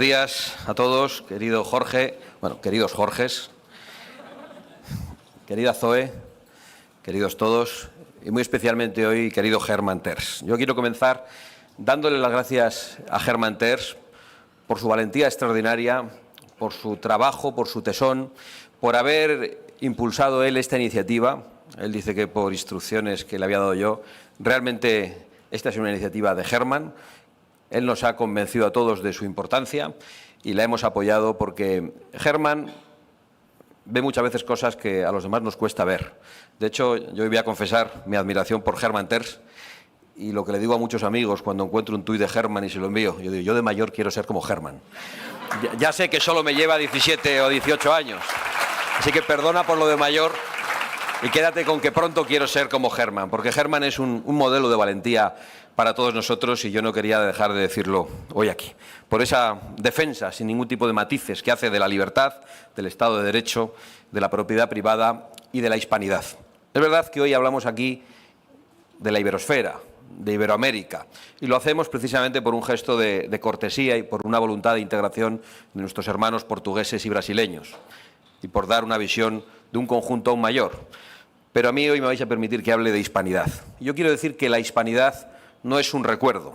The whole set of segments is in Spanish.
Buenos días a todos, querido Jorge, queridos Jorges, querida Zoe, queridos todos y muy especialmente hoy, querido Germán Terç. Yo quiero comenzar dándole las gracias a Germán Terç por su valentía extraordinaria, por su trabajo, por su tesón, por haber impulsado él esta iniciativa. Él dice que por instrucciones que le había dado yo, realmente esta es una iniciativa de Germán. Él nos ha convencido a todos de su importancia y la hemos apoyado porque Germán ve muchas veces cosas que a los demás nos cuesta ver. De hecho, yo voy a confesar mi admiración por Germán Terç y lo que le digo a muchos amigos cuando encuentro un tuit de Germán y se lo envío. Yo digo, yo de mayor quiero ser como Germán. Ya sé que solo me lleva 17 o 18 años, así que perdona por lo de mayor y quédate con que pronto quiero ser como Germán, porque Germán es un modelo de valentía para todos nosotros y yo no quería dejar de decirlo hoy aquí. Por esa defensa, sin ningún tipo de matices, que hace de la libertad, del Estado de Derecho, de la propiedad privada y de la hispanidad. Es verdad que hoy hablamos aquí de la iberosfera, de Iberoamérica, y lo hacemos precisamente por un gesto de cortesía y por una voluntad de integración de nuestros hermanos portugueses y brasileños, y por dar una visión de un conjunto aún mayor. Pero a mí hoy me vais a permitir que hable de hispanidad. Yo quiero decir que la hispanidad no es un recuerdo,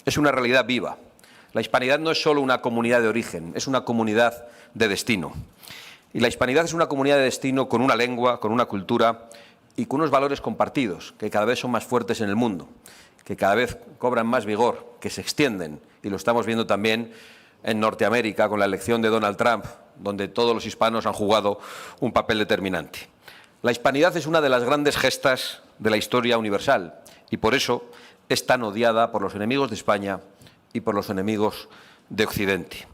es una realidad viva. La hispanidad no es solo una comunidad de origen, es una comunidad de destino. Y la hispanidad es una comunidad de destino con una lengua, con una cultura y con unos valores compartidos que cada vez son más fuertes en el mundo, que cada vez cobran más vigor, que se extienden. Y lo estamos viendo también en Norteamérica con la elección de Donald Trump, donde todos los hispanos han jugado un papel determinante. La hispanidad es una de las grandes gestas de la historia universal y por eso es tan odiada por los enemigos de España y por los enemigos de Occidente.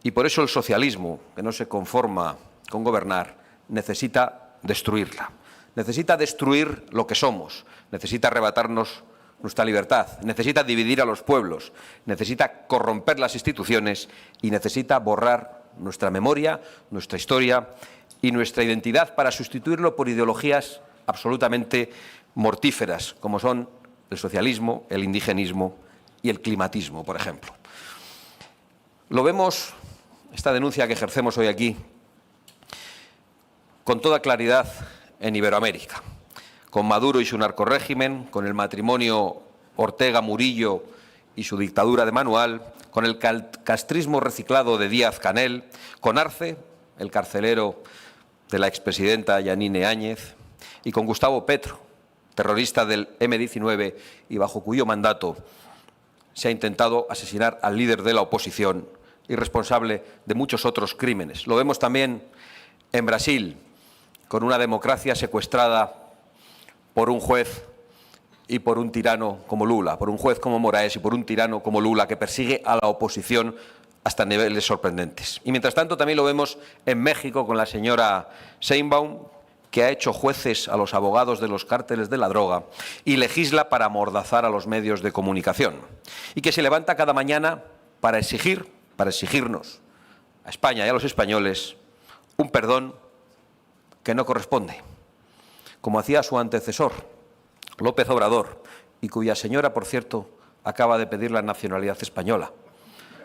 Y por eso el socialismo, que no se conforma con gobernar, necesita destruirla. Necesita destruir lo que somos, necesita arrebatarnos nuestra libertad, necesita dividir a los pueblos, necesita corromper las instituciones y necesita borrar nuestra memoria, nuestra historia y nuestra identidad para sustituirlo por ideologías absolutamente mortíferas, como son el socialismo, el indigenismo y el climatismo, por ejemplo. Lo vemos, esta denuncia que ejercemos hoy aquí, con toda claridad en Iberoamérica, con Maduro y su narcorrégimen, con el matrimonio Ortega-Murillo y su dictadura de Manuel, con el castrismo reciclado de Díaz-Canel, con Arce, el carcelero de la expresidenta Yanine Áñez, y con Gustavo Petro, terrorista del M-19 y bajo cuyo mandato se ha intentado asesinar al líder de la oposición y responsable de muchos otros crímenes. Lo vemos también en Brasil, con una democracia secuestrada por un juez y por un tirano como Lula, por un juez como Moraes y por un tirano como Lula que persigue a la oposición hasta niveles sorprendentes. Y mientras tanto también lo vemos en México con la señora Sheinbaum, que ha hecho jueces a los abogados de los cárteles de la droga y legisla para amordazar a los medios de comunicación. Y que se levanta cada mañana para exigirnos a España y a los españoles un perdón que no corresponde, como hacía su antecesor, López Obrador, y cuya señora, por cierto, acaba de pedir la nacionalidad española.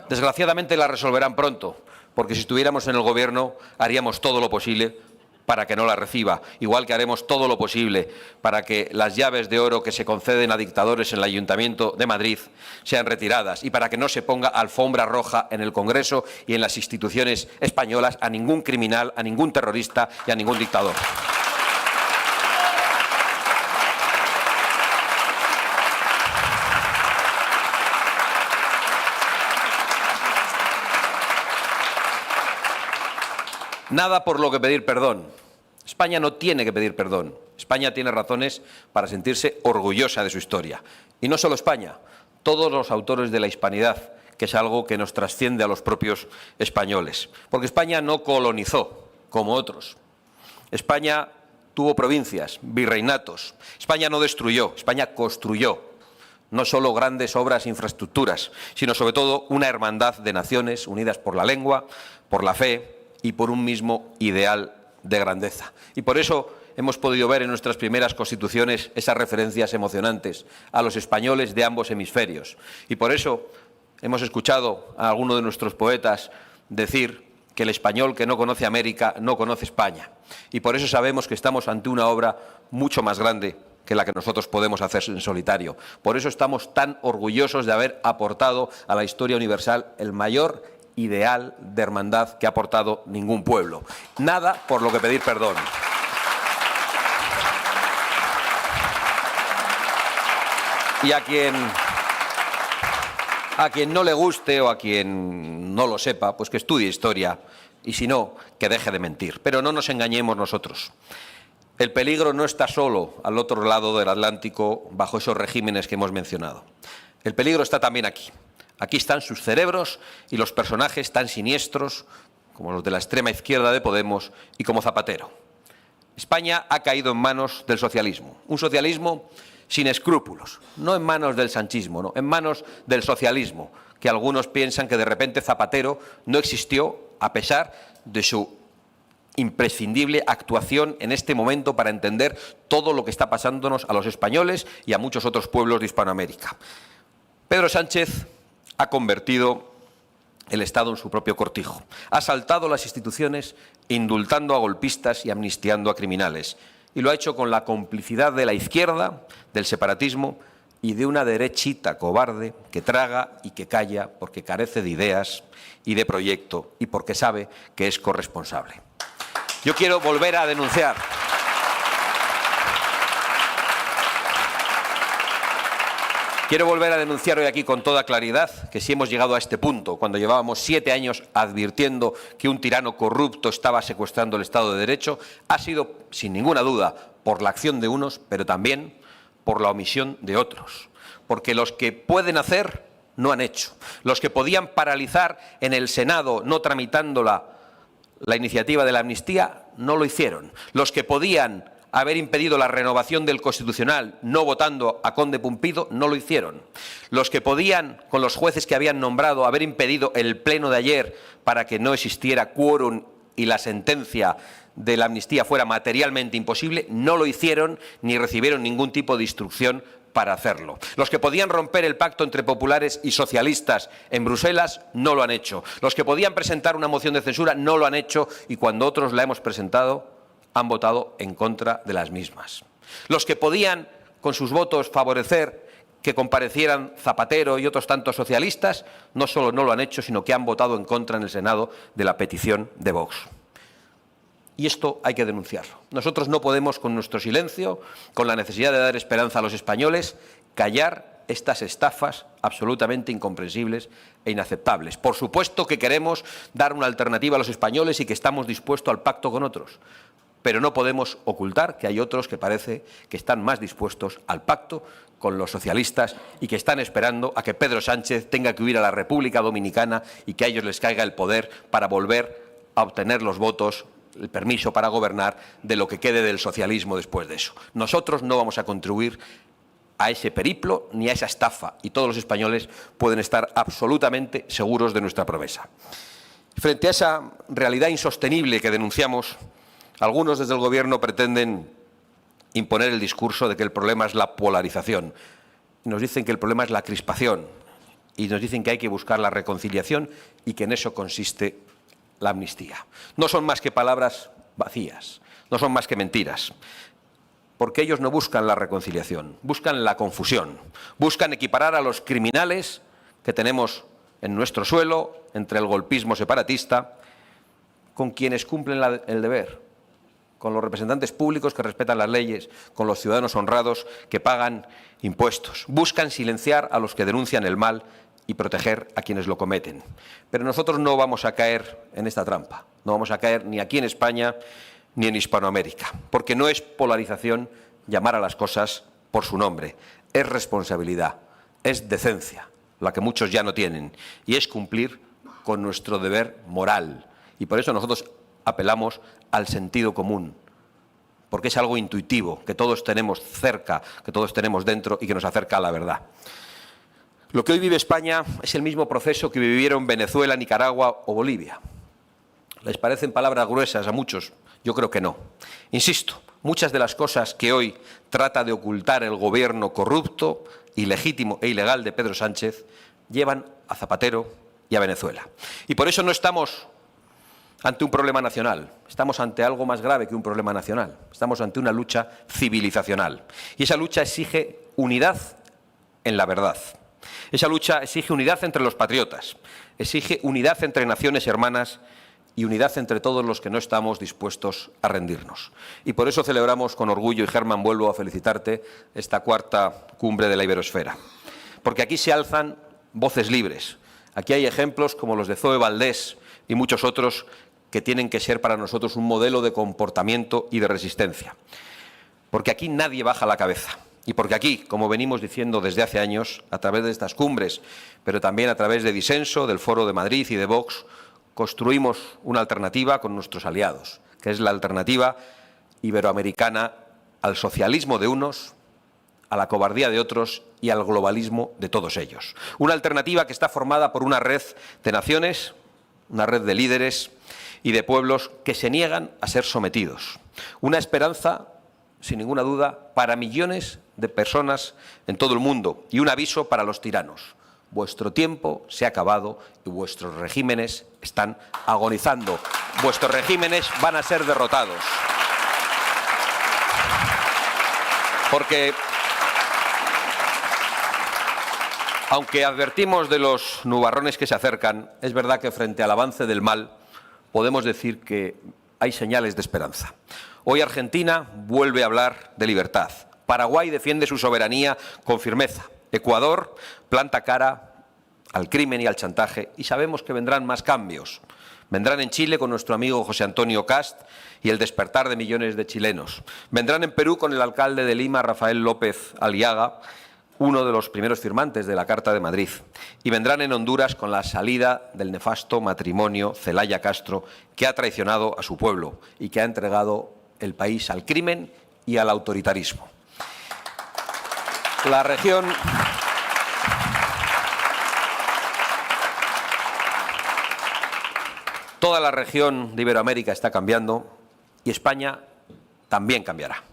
Desgraciadamente la resolverán pronto, porque si estuviéramos en el gobierno haríamos todo lo posible para que no la reciba, igual que haremos todo lo posible para que las llaves de oro que se conceden a dictadores en el Ayuntamiento de Madrid sean retiradas y para que no se ponga alfombra roja en el Congreso y en las instituciones españolas a ningún criminal, a ningún terrorista y a ningún dictador. Nada por lo que pedir perdón. España no tiene que pedir perdón. España tiene razones para sentirse orgullosa de su historia. Y no solo España, todos los autores de la hispanidad, que es algo que nos trasciende a los propios españoles. Porque España no colonizó, como otros. España tuvo provincias, virreinatos. España no destruyó, España construyó. No solo grandes obras e infraestructuras, sino sobre todo una hermandad de naciones unidas por la lengua, por la fe y por un mismo ideal de grandeza. Y por eso hemos podido ver en nuestras primeras constituciones esas referencias emocionantes a los españoles de ambos hemisferios. Y por eso hemos escuchado a alguno de nuestros poetas decir que el español que no conoce América no conoce España. Y por eso sabemos que estamos ante una obra mucho más grande que la que nosotros podemos hacer en solitario. Por eso estamos tan orgullosos de haber aportado a la historia universal el mayor ideal de hermandad que ha aportado ningún pueblo. Nada por lo que pedir perdón. Y a quien no le guste o a quien no lo sepa, pues que estudie historia y si no, que deje de mentir. Pero no nos engañemos nosotros. El peligro no está solo al otro lado del Atlántico bajo esos regímenes que hemos mencionado. El peligro está también aquí. Aquí están sus cerebros y los personajes tan siniestros como los de la extrema izquierda de Podemos y como Zapatero. España ha caído en manos del socialismo, un socialismo sin escrúpulos, no en manos del sanchismo, no, en manos del socialismo, que algunos piensan que de repente Zapatero no existió a pesar de su imprescindible actuación en este momento para entender todo lo que está pasándonos a los españoles y a muchos otros pueblos de Hispanoamérica. Pedro Sánchez ha convertido el Estado en su propio cortijo. Ha asaltado las instituciones indultando a golpistas y amnistiando a criminales. Y lo ha hecho con la complicidad de la izquierda, del separatismo y de una derechita cobarde que traga y que calla porque carece de ideas y de proyecto y porque sabe que es corresponsable. Yo quiero volver a denunciar. Quiero volver a denunciar hoy aquí con toda claridad que si hemos llegado a este punto, cuando llevábamos 7 años advirtiendo que un tirano corrupto estaba secuestrando el Estado de Derecho, ha sido, sin ninguna duda, por la acción de unos, pero también por la omisión de otros. Porque los que pueden hacer, no han hecho. Los que podían paralizar en el Senado, no tramitando la iniciativa de la amnistía, no lo hicieron. Los que podían haber impedido la renovación del Constitucional no votando a Conde Pumpido, no lo hicieron. Los que podían, con los jueces que habían nombrado, haber impedido el pleno de ayer para que no existiera quórum y la sentencia de la amnistía fuera materialmente imposible, no lo hicieron ni recibieron ningún tipo de instrucción para hacerlo. Los que podían romper el pacto entre populares y socialistas en Bruselas no lo han hecho. Los que podían presentar una moción de censura no lo han hecho y cuando otros la hemos presentado han votado en contra de las mismas. Los que podían, con sus votos, favorecer que comparecieran Zapatero y otros tantos socialistas, no solo no lo han hecho, sino que han votado en contra en el Senado de la petición de Vox. Y esto hay que denunciarlo. Nosotros no podemos, con nuestro silencio, con la necesidad de dar esperanza a los españoles, callar estas estafas absolutamente incomprensibles e inaceptables. Por supuesto que queremos dar una alternativa a los españoles y que estamos dispuestos al pacto con otros. Pero no podemos ocultar que hay otros que parece que están más dispuestos al pacto con los socialistas y que están esperando a que Pedro Sánchez tenga que huir a la República Dominicana y que a ellos les caiga el poder para volver a obtener los votos, el permiso para gobernar de lo que quede del socialismo después de eso. Nosotros no vamos a contribuir a ese periplo ni a esa estafa y todos los españoles pueden estar absolutamente seguros de nuestra promesa. Frente a esa realidad insostenible que denunciamos, algunos desde el Gobierno pretenden imponer el discurso de que el problema es la polarización. Nos dicen que el problema es la crispación y nos dicen que hay que buscar la reconciliación y que en eso consiste la amnistía. No son más que palabras vacías, no son más que mentiras, porque ellos no buscan la reconciliación, buscan la confusión, buscan equiparar a los criminales que tenemos en nuestro suelo, entre el golpismo separatista, con quienes cumplen el deber, con los representantes públicos que respetan las leyes, con los ciudadanos honrados que pagan impuestos. Buscan silenciar a los que denuncian el mal y proteger a quienes lo cometen. Pero nosotros no vamos a caer en esta trampa. No vamos a caer ni aquí en España ni en Hispanoamérica, porque no es polarización llamar a las cosas por su nombre. Es responsabilidad, es decencia, la que muchos ya no tienen, y es cumplir con nuestro deber moral. Y por eso nosotros apelamos al sentido común, porque es algo intuitivo, que todos tenemos cerca, que todos tenemos dentro y que nos acerca a la verdad. Lo que hoy vive España es el mismo proceso que vivieron Venezuela, Nicaragua o Bolivia. ¿Les parecen palabras gruesas a muchos? Yo creo que no. Insisto, muchas de las cosas que hoy trata de ocultar el gobierno corrupto, ilegítimo e ilegal de Pedro Sánchez llevan a Zapatero y a Venezuela. Y por eso no estamos ante un problema nacional, estamos ante algo más grave que un problema nacional, estamos ante una lucha civilizacional. Y esa lucha exige unidad en la verdad. Esa lucha exige unidad entre los patriotas, exige unidad entre naciones hermanas y unidad entre todos los que no estamos dispuestos a rendirnos. Y por eso celebramos con orgullo, y Germán, vuelvo a felicitarte, esta cuarta cumbre de la Iberosfera. Porque aquí se alzan voces libres. Aquí hay ejemplos como los de Zoe Valdés y muchos otros que tienen que ser para nosotros un modelo de comportamiento y de resistencia. Porque aquí nadie baja la cabeza. Y porque aquí, como venimos diciendo desde hace años, a través de estas cumbres, pero también a través de Disenso, del Foro de Madrid y de Vox, construimos una alternativa con nuestros aliados, que es la alternativa iberoamericana al socialismo de unos, a la cobardía de otros y al globalismo de todos ellos. Una alternativa que está formada por una red de naciones, una red de líderes y de pueblos que se niegan a ser sometidos. Una esperanza, sin ninguna duda, para millones de personas en todo el mundo y un aviso para los tiranos. Vuestro tiempo se ha acabado y vuestros regímenes están agonizando. Vuestros regímenes van a ser derrotados. Porque, aunque advertimos de los nubarrones que se acercan, es verdad que frente al avance del mal podemos decir que hay señales de esperanza. Hoy Argentina vuelve a hablar de libertad. Paraguay defiende su soberanía con firmeza. Ecuador planta cara al crimen y al chantaje y sabemos que vendrán más cambios. Vendrán en Chile con nuestro amigo José Antonio Kast y el despertar de millones de chilenos. Vendrán en Perú con el alcalde de Lima, Rafael López Aliaga, uno de los primeros firmantes de la Carta de Madrid. Y vendrán en Honduras con la salida del nefasto matrimonio Zelaya Castro, que ha traicionado a su pueblo y que ha entregado el país al crimen y al autoritarismo. La región Toda la región de Iberoamérica está cambiando y España también cambiará.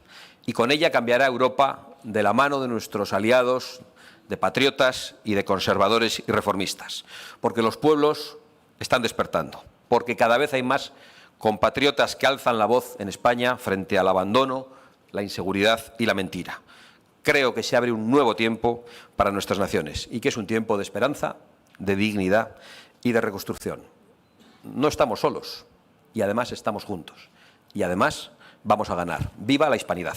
Y con ella cambiará Europa de la mano de nuestros aliados, de patriotas y de conservadores y reformistas. Porque los pueblos están despertando. Porque cada vez hay más compatriotas que alzan la voz en España frente al abandono, la inseguridad y la mentira. Creo que se abre un nuevo tiempo para nuestras naciones y que es un tiempo de esperanza, de dignidad y de reconstrucción. No estamos solos y además estamos juntos y además vamos a ganar. ¡Viva la hispanidad!